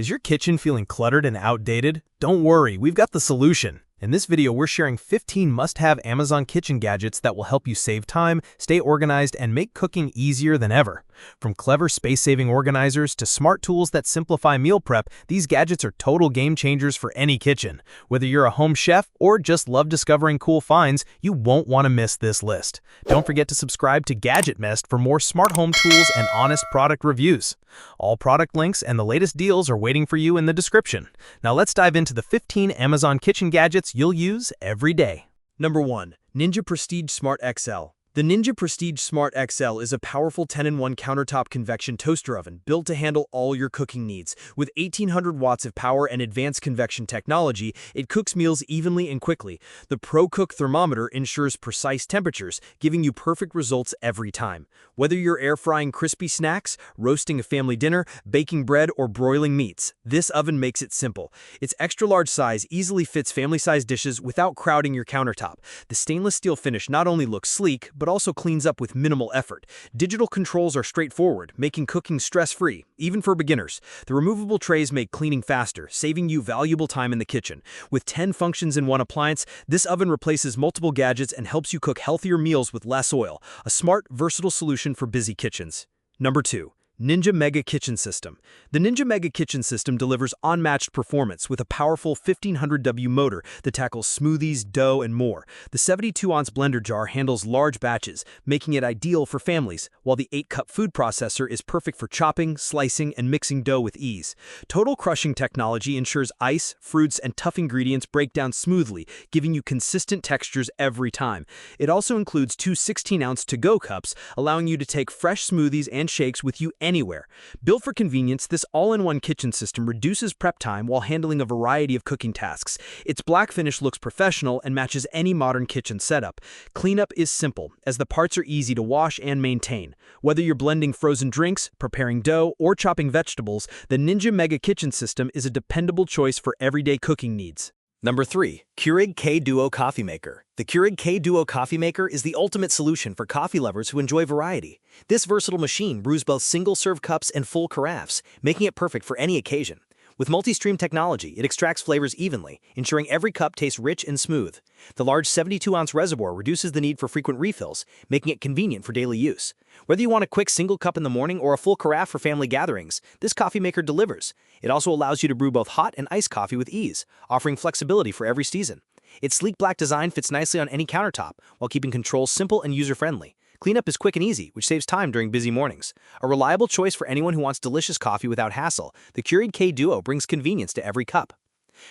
Is your kitchen feeling cluttered and outdated? Don't worry, we've got the solution. In this video, we're sharing 15 must-have Amazon kitchen gadgets that will help you save time, stay organized, and make cooking easier than ever. From clever space-saving organizers to smart tools that simplify meal prep, these gadgets are total game changers for any kitchen. Whether you're a home chef or just love discovering cool finds, you won't want to miss this list. Don't forget to subscribe to Gadget for more smart home tools and honest product reviews. All product links and the latest deals are waiting for you in the description. Now let's dive into the 15 Amazon kitchen gadgets you'll use every day. Number 1. Ninja Prestige Smart XL. The Ninja Prestige Smart XL is a powerful 10-in-1 countertop convection toaster oven built to handle all your cooking needs. With 1,800 watts of power and advanced convection technology, it cooks meals evenly and quickly. The ProCook thermometer ensures precise temperatures, giving you perfect results every time. Whether you're air-frying crispy snacks, roasting a family dinner, baking bread, or broiling meats, this oven makes it simple. Its extra-large size easily fits family-sized dishes without crowding your countertop. The stainless steel finish not only looks sleek, but also cleans up with minimal effort. Digital controls are straightforward, making cooking stress-free, even for beginners. The removable trays make cleaning faster, saving you valuable time in the kitchen. With 10 functions in one appliance, this oven replaces multiple gadgets and helps you cook healthier meals with less oil. A smart, versatile solution for busy kitchens. Number 2. Ninja Mega Kitchen System. The Ninja Mega Kitchen System delivers unmatched performance with a powerful 1500W motor that tackles smoothies, dough, and more. The 72-ounce blender jar handles large batches, making it ideal for families, while the 8-cup food processor is perfect for chopping, slicing, and mixing dough with ease. Total crushing technology ensures ice, fruits, and tough ingredients break down smoothly, giving you consistent textures every time. It also includes two 16-ounce to-go cups, allowing you to take fresh smoothies and shakes with you anywhere. Built for convenience, this all-in-one kitchen system reduces prep time while handling a variety of cooking tasks. Its black finish looks professional and matches any modern kitchen setup. Cleanup is simple, as the parts are easy to wash and maintain. Whether you're blending frozen drinks, preparing dough, or chopping vegetables, the Ninja Mega Kitchen System is a dependable choice for everyday cooking needs. Number 3. Keurig K-Duo Coffee Maker. The Keurig K-Duo Coffee Maker is the ultimate solution for coffee lovers who enjoy variety. This versatile machine brews both single-serve cups and full carafes, making it perfect for any occasion. With multi-stream technology, it extracts flavors evenly, ensuring every cup tastes rich and smooth. The large 72-ounce reservoir reduces the need for frequent refills, making it convenient for daily use. Whether you want a quick single cup in the morning or a full carafe for family gatherings, this coffee maker delivers. It also allows you to brew both hot and iced coffee with ease, offering flexibility for every season. Its sleek black design fits nicely on any countertop, while keeping controls simple and user-friendly. Cleanup is quick and easy, which saves time during busy mornings. A reliable choice for anyone who wants delicious coffee without hassle, the Keurig K-Duo brings convenience to every cup.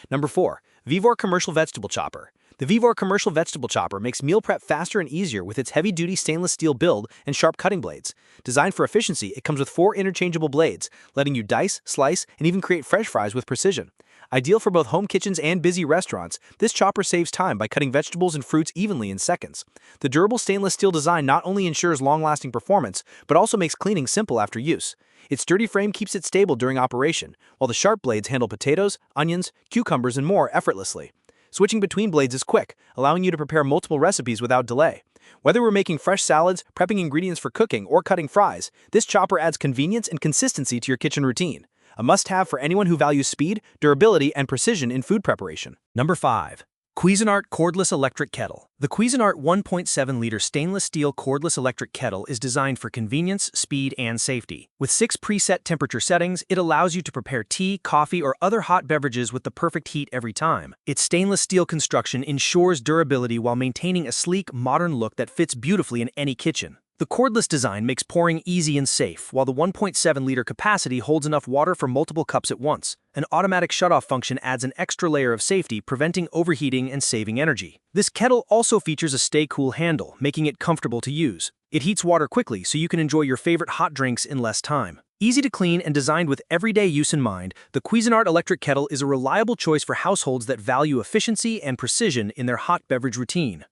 Number 4. Vevor Commercial Vegetable Chopper. The Vevor Commercial Vegetable Chopper makes meal prep faster and easier with its heavy-duty stainless steel build and sharp cutting blades. Designed for efficiency, it comes with 4 interchangeable blades, letting you dice, slice, and even create French fries with precision. Ideal for both home kitchens and busy restaurants, this chopper saves time by cutting vegetables and fruits evenly in seconds. The durable stainless steel design not only ensures long-lasting performance, but also makes cleaning simple after use. Its sturdy frame keeps it stable during operation, while the sharp blades handle potatoes, onions, cucumbers, and more effortlessly. Switching between blades is quick, allowing you to prepare multiple recipes without delay. Whether we're making fresh salads, prepping ingredients for cooking, or cutting fries, this chopper adds convenience and consistency to your kitchen routine. A must-have for anyone who values speed, durability, and precision in food preparation. Number 5. Cuisinart Cordless Electric Kettle. The Cuisinart 1.7-liter stainless steel cordless electric kettle is designed for convenience, speed, and safety. With 6 preset temperature settings, it allows you to prepare tea, coffee, or other hot beverages with the perfect heat every time. Its stainless steel construction ensures durability while maintaining a sleek, modern look that fits beautifully in any kitchen. The cordless design makes pouring easy and safe, while the 1.7-liter capacity holds enough water for multiple cups at once. An automatic shutoff function adds an extra layer of safety, preventing overheating and saving energy. This kettle also features a stay-cool handle, making it comfortable to use. It heats water quickly, so you can enjoy your favorite hot drinks in less time. Easy to clean and designed with everyday use in mind, the Cuisinart electric kettle is a reliable choice for households that value efficiency and precision in their hot beverage routine.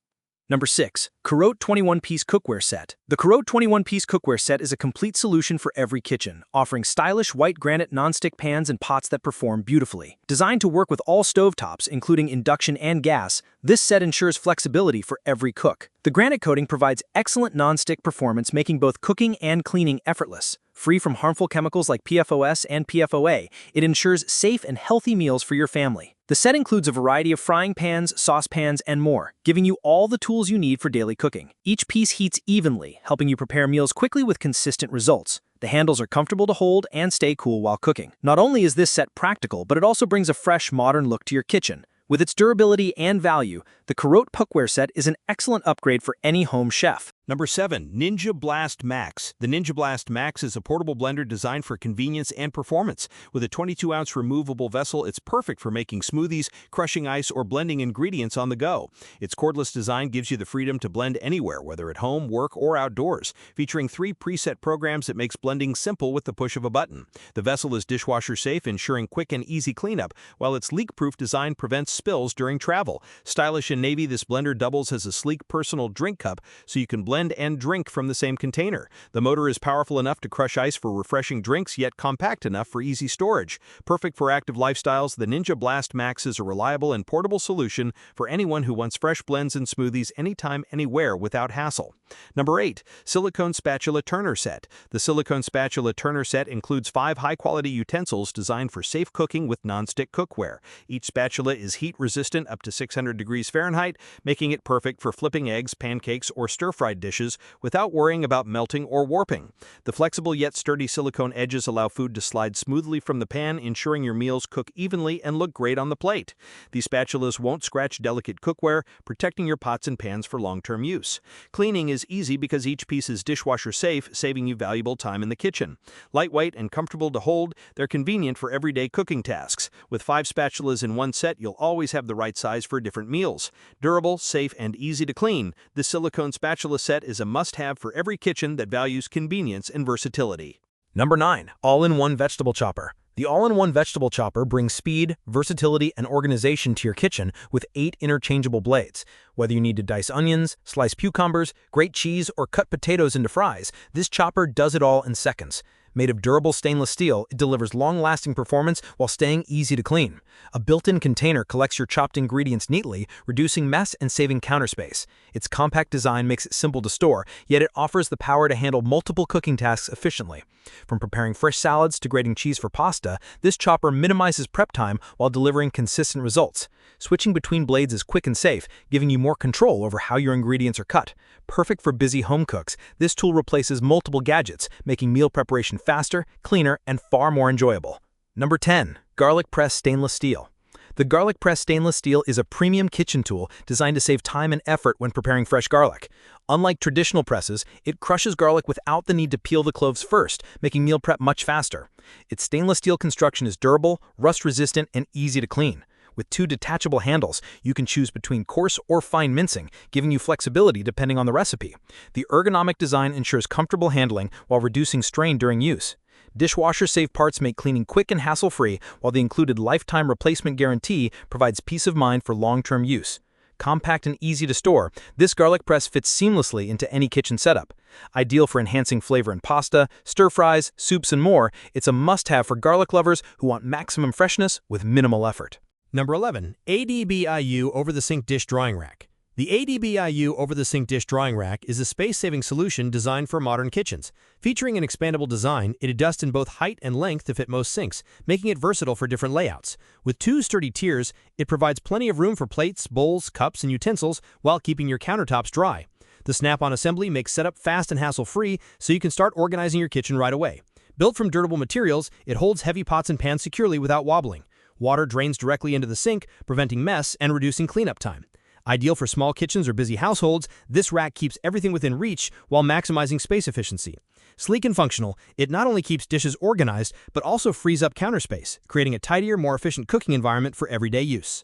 Number 6. Gadget 21-piece cookware set. The Gadget 21-piece cookware set is a complete solution for every kitchen, offering stylish white granite nonstick pans and pots that perform beautifully. Designed to work with all stovetops, including induction and gas, this set ensures flexibility for every cook. The granite coating provides excellent nonstick performance, making both cooking and cleaning effortless. Free from harmful chemicals like PFOS and PFOA, it ensures safe and healthy meals for your family. The set includes a variety of frying pans, saucepans, and more, giving you all the tools you need for daily cooking. Each piece heats evenly, helping you prepare meals quickly with consistent results. The handles are comfortable to hold and stay cool while cooking. Not only is this set practical, but it also brings a fresh, modern look to your kitchen. With its durability and value, the Gadget cookware set is an excellent upgrade for any home chef. Number 7. Ninja Blast Max. The Ninja Blast Max is a portable blender designed for convenience and performance. With a 22-ounce removable vessel, it's perfect for making smoothies, crushing ice, or blending ingredients on the go. Its cordless design gives you the freedom to blend anywhere, whether at home, work, or outdoors. Featuring 3 preset programs, it makes blending simple with the push of a button. The vessel is dishwasher safe, ensuring quick and easy cleanup, while its leak-proof design prevents spills during travel. Stylish and navy, this blender doubles as a sleek personal drink cup, so you can blend and drink from the same container. The motor is powerful enough to crush ice for refreshing drinks, yet compact enough for easy storage. Perfect for active lifestyles, the Ninja Blast Max is a reliable and portable solution for anyone who wants fresh blends and smoothies anytime, anywhere without hassle. Number 8. Silicone Spatula Turner Set. The Silicone Spatula Turner Set includes 5 high-quality utensils designed for safe cooking with non-stick cookware. Each spatula is heat-resistant up to 600 degrees Fahrenheit, making it perfect for flipping eggs, pancakes, or stir-fried dishes without worrying about melting or warping. The flexible yet sturdy silicone edges allow food to slide smoothly from the pan, ensuring your meals cook evenly and look great on the plate. These spatulas won't scratch delicate cookware, protecting your pots and pans for long-term use. Cleaning is easy because each piece is dishwasher safe, saving you valuable time in the kitchen. Lightweight and comfortable to hold, they're convenient for everyday cooking tasks. With 5 spatulas in one set, you'll always have the right size for different meals. Durable, safe, and easy to clean, the silicone spatula set is a must-have for every kitchen that values convenience and versatility. Number 9. All-in-one Vegetable Chopper. The all-in-one vegetable chopper brings speed, versatility, and organization to your kitchen with 8 interchangeable blades. Whether you need to dice onions, slice cucumbers, grate cheese, or cut potatoes into fries, this chopper does it all in seconds. Made of durable stainless steel, it delivers long-lasting performance while staying easy to clean. A built-in container collects your chopped ingredients neatly, reducing mess and saving counter space. Its compact design makes it simple to store, yet it offers the power to handle multiple cooking tasks efficiently. From preparing fresh salads to grating cheese for pasta, this chopper minimizes prep time while delivering consistent results. Switching between blades is quick and safe, giving you more control over how your ingredients are cut. Perfect for busy home cooks, this tool replaces multiple gadgets, making meal preparation faster, cleaner, and far more enjoyable. Number 10. Garlic Press Stainless Steel. The Garlic Press Stainless Steel is a premium kitchen tool designed to save time and effort when preparing fresh garlic. Unlike traditional presses, it crushes garlic without the need to peel the cloves first, making meal prep much faster. Its stainless steel construction is durable, rust-resistant, and easy to clean. With 2 detachable handles, you can choose between coarse or fine mincing, giving you flexibility depending on the recipe. The ergonomic design ensures comfortable handling while reducing strain during use. Dishwasher-safe parts make cleaning quick and hassle-free, while the included lifetime replacement guarantee provides peace of mind for long-term use. Compact and easy to store, this garlic press fits seamlessly into any kitchen setup. Ideal for enhancing flavor in pasta, stir-fries, soups, and more, it's a must-have for garlic lovers who want maximum freshness with minimal effort. Number 11. ADBIU Over-the-Sink Dish Drying Rack. The ADBIU Over-the-Sink Dish Drying Rack is a space-saving solution designed for modern kitchens. Featuring an expandable design, it adjusts in both height and length to fit most sinks, making it versatile for different layouts. With 2 sturdy tiers, it provides plenty of room for plates, bowls, cups, and utensils while keeping your countertops dry. The snap-on assembly makes setup fast and hassle-free, so you can start organizing your kitchen right away. Built from durable materials, it holds heavy pots and pans securely without wobbling. Water drains directly into the sink, preventing mess and reducing cleanup time. Ideal for small kitchens or busy households, this rack keeps everything within reach while maximizing space efficiency. Sleek and functional, it not only keeps dishes organized, but also frees up counter space, creating a tidier, more efficient cooking environment for everyday use.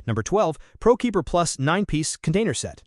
Number 12. ProKeeper Plus 9-Piece Container Set.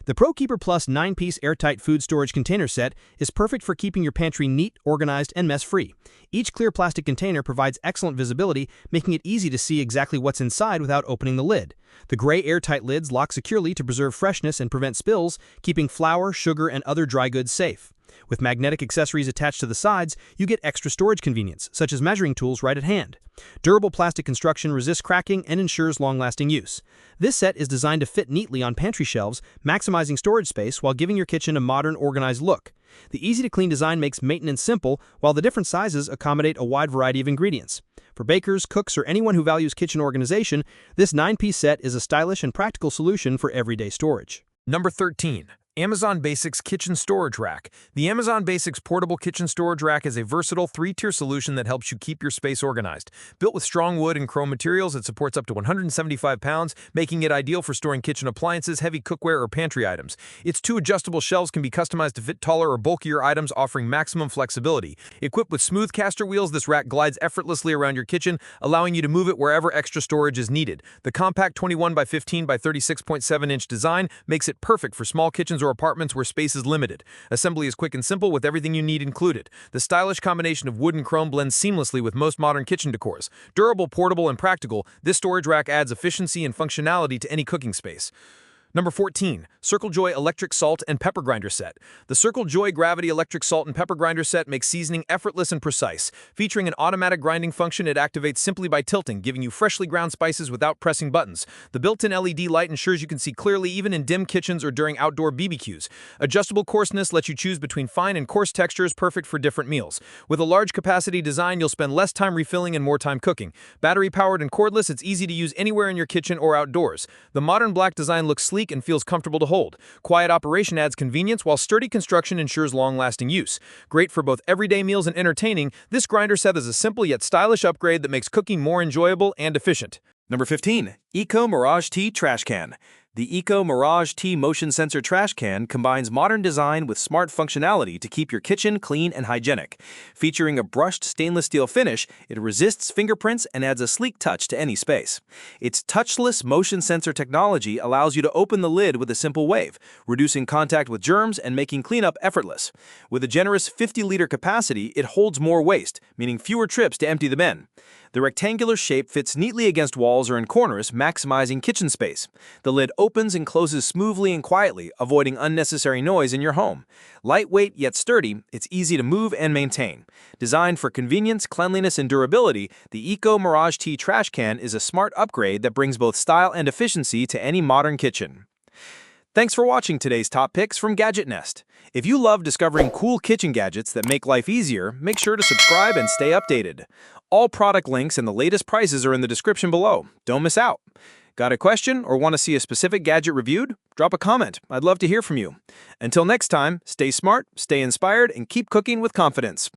The ProKeeper Plus 9-piece airtight food storage container set is perfect for keeping your pantry neat, organized, and mess-free. Each clear plastic container provides excellent visibility, making it easy to see exactly what's inside without opening the lid. The gray airtight lids lock securely to preserve freshness and prevent spills, keeping flour, sugar, and other dry goods safe. With magnetic accessories attached to the sides, you get extra storage convenience, such as measuring tools right at hand. Durable plastic construction resists cracking and ensures long-lasting use. This set is designed to fit neatly on pantry shelves, maximizing storage space while giving your kitchen a modern, organized look. The easy-to-clean design makes maintenance simple, while the different sizes accommodate a wide variety of ingredients. For bakers, cooks, or anyone who values kitchen organization, this 9-piece set is a stylish and practical solution for everyday storage. Number 13. Amazon Basics Kitchen Storage Rack. The Amazon Basics Portable Kitchen Storage Rack is a versatile 3-tier solution that helps you keep your space organized. Built with strong wood and chrome materials, it supports up to 175 pounds, making it ideal for storing kitchen appliances, heavy cookware, or pantry items. Its 2 adjustable shelves can be customized to fit taller or bulkier items, offering maximum flexibility. Equipped with smooth caster wheels, this rack glides effortlessly around your kitchen, allowing you to move it wherever extra storage is needed. The compact 21 by 15 by 36.7-inch design makes it perfect for small kitchens or apartments where space is limited. Assembly is quick and simple with everything you need included. The stylish combination of wood and chrome blends seamlessly with most modern kitchen decors. Durable, portable, and practical, this storage rack adds efficiency and functionality to any cooking space. Number 14. Circle Joy Electric Salt and Pepper Grinder Set. The Circle Joy Gravity Electric Salt and Pepper Grinder Set makes seasoning effortless and precise. Featuring an automatic grinding function, it activates simply by tilting, giving you freshly ground spices without pressing buttons. The built-in LED light ensures you can see clearly even in dim kitchens or during outdoor BBQs. Adjustable coarseness lets you choose between fine and coarse textures, perfect for different meals. With a large capacity design, you'll spend less time refilling and more time cooking. Battery-powered and cordless, it's easy to use anywhere in your kitchen or outdoors. The modern black design looks sleek and feels comfortable to hold. Quiet operation adds convenience, while sturdy construction ensures long-lasting use. Great for both everyday meals and entertaining, this grinder set is a simple yet stylish upgrade that makes cooking more enjoyable and efficient. Number 15. Eco Mirage T Trash Can. The Eco Mirage T motion sensor trash can combines modern design with smart functionality to keep your kitchen clean and hygienic. Featuring a brushed stainless steel finish, it resists fingerprints and adds a sleek touch to any space. Its touchless motion sensor technology allows you to open the lid with a simple wave, reducing contact with germs and making cleanup effortless. With a generous 50-liter capacity, it holds more waste, meaning fewer trips to empty the bin. The rectangular shape fits neatly against walls or in corners, maximizing kitchen space. The lid opens and closes smoothly and quietly, avoiding unnecessary noise in your home. Lightweight yet sturdy, it's easy to move and maintain. Designed for convenience, cleanliness, and durability, the Eco Mirage T Trash Can is a smart upgrade that brings both style and efficiency to any modern kitchen. Thanks for watching today's top picks from Gadget Nest. If you love discovering cool kitchen gadgets that make life easier, make sure to subscribe and stay updated. All product links and the latest prices are in the description below. Don't miss out. Got a question or want to see a specific gadget reviewed? Drop a comment. I'd love to hear from you. Until next time, stay smart, stay inspired, and keep cooking with confidence.